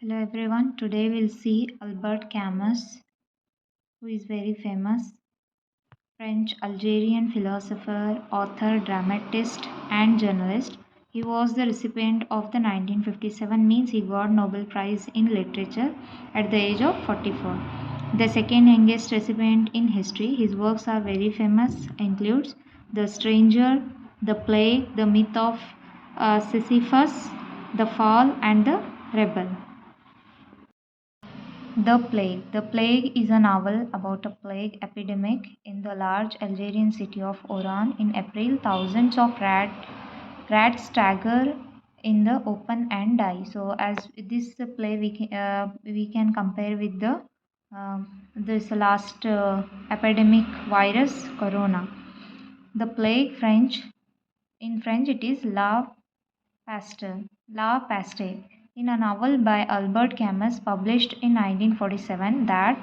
Hello everyone. Today we'll see Albert Camus, who is very famous French Algerian philosopher, author, dramatist, and journalist. He was the recipient of the 1957 means he got Nobel Prize in Literature at the age of 44. The second youngest recipient in history. His works are very famous, includes The Stranger, The Plague, The Myth of Sisyphus, The Fall, and The Rebel. The Plague. The Plague is a novel about a plague epidemic in the large Algerian city of Oran. In April, thousands of rats stagger in the open and die. So, as this plague, we can compare with the this last epidemic virus, Corona. The plague, in French, it is La Peste, in a novel by Albert Camus published in 1947 that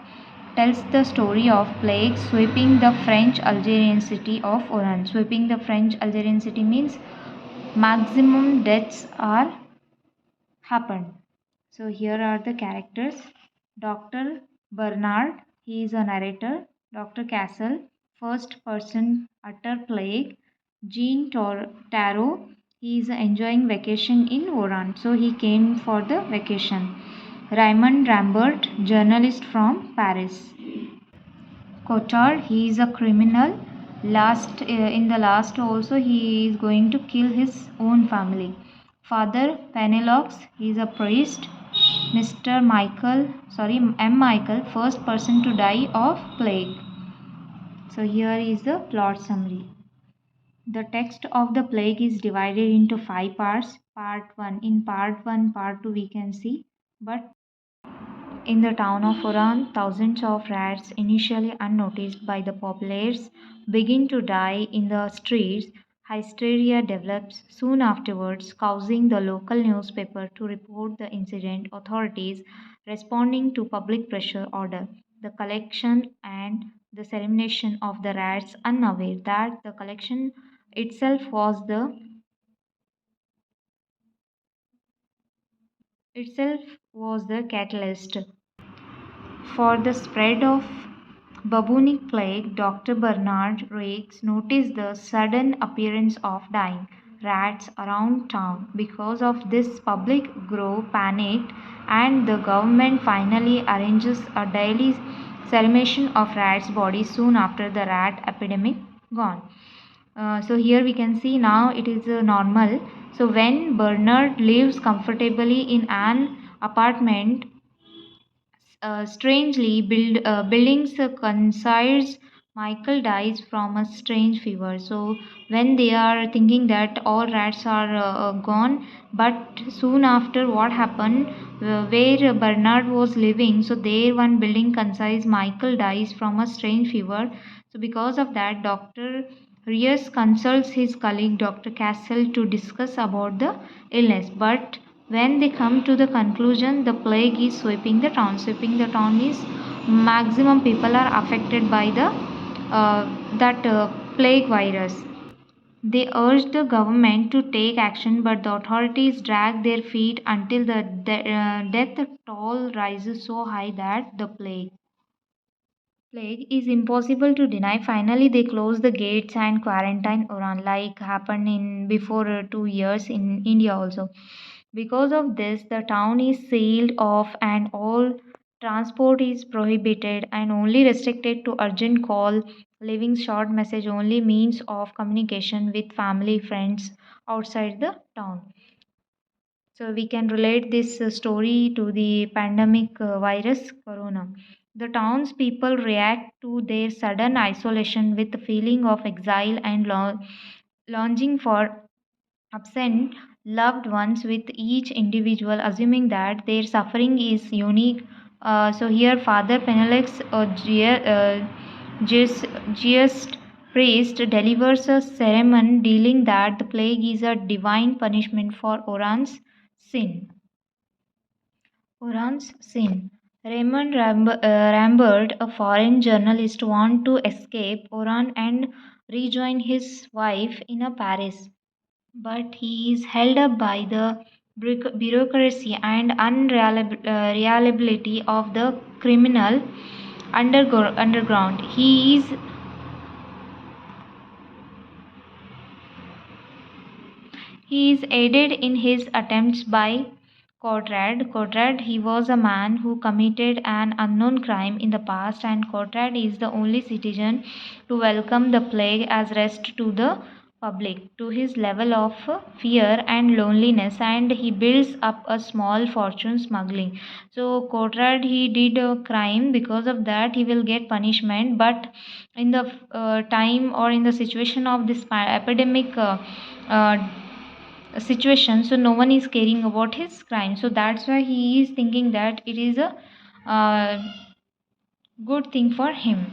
tells the story of plague sweeping the French Algerian city of Oran. Sweeping the French Algerian city means maximum deaths are happened. So here are the characters. Dr. Bernard, he is a narrator. Dr. Castle, first person utter plague. Jean Tarot, he is enjoying vacation in Oran, so he came for the vacation. Raymond Rambert, journalist from Paris. Cotard, he is a criminal. In the last also he is going to kill his own family. Father Penelox, he is a priest. M. Michael, first person to die of plague. So here is the plot summary. The text of the plague is divided into 5 parts. Part 1. In part 1, part 2 we can see. But in the town of Oran, thousands of rats, initially unnoticed by the populace, begin to die in the streets. Hysteria develops soon afterwards, causing the local newspaper to report the incident. Authorities, responding to public pressure, order the collection and the elimination of the rats, unaware that the collection itself was the catalyst for the spread of bubonic plague. Dr. Bernard Rakes noticed the sudden appearance of dying rats around town. Because of this, public grew panicked, and the government finally arranges a daily cremation of rats' bodies soon after the rat epidemic gone. So here we can see now it is normal. So when Bernard lives comfortably in an apartment, strangely, buildings coincides. Michael dies from a strange fever. So when they are thinking that all rats are gone, but soon after what happened, where Bernard was living, so there one building coincides. Michael dies from a strange fever. So because of that, Doctor Rios consults his colleague Dr. Castle to discuss about the illness, but when they come to the conclusion the plague is sweeping the town. Sweeping the town means maximum people are affected by the that plague virus. They urged the government to take action, but the authorities drag their feet until the death toll rises so high that the plague is impossible to deny. Finally, they close the gates and quarantine Oran, like happened in before 2 years in India also. Because of this, the town is sealed off and all transport is prohibited and only restricted to urgent call, leaving short message only means of communication with family friends outside the town. So we can relate this story to the pandemic virus corona. The townspeople react to their sudden isolation with a feeling of exile and longing for absent loved ones, with each individual assuming that their suffering is unique. So here Father Penelix, a Geist priest, delivers a sermon dealing that the plague is a divine punishment for Oran's sin. Rambert, a foreign journalist, wants to escape Oran and rejoin his wife in Paris, but he is held up by the bureaucracy and unreliability of the criminal underground. He is aided in his attempts by Conrad. Conrad, he was a man who committed an unknown crime in the past, and Conrad is the only citizen to welcome the plague as rest to the public. To his level of fear and loneliness, and he builds up a small fortune smuggling. So Conrad, he did a crime. Because of that, he will get punishment. But in the time or in the situation of this epidemic. Uh, situation, so no one is caring about his crime, so that's why he is thinking that it is a uh, good thing for him.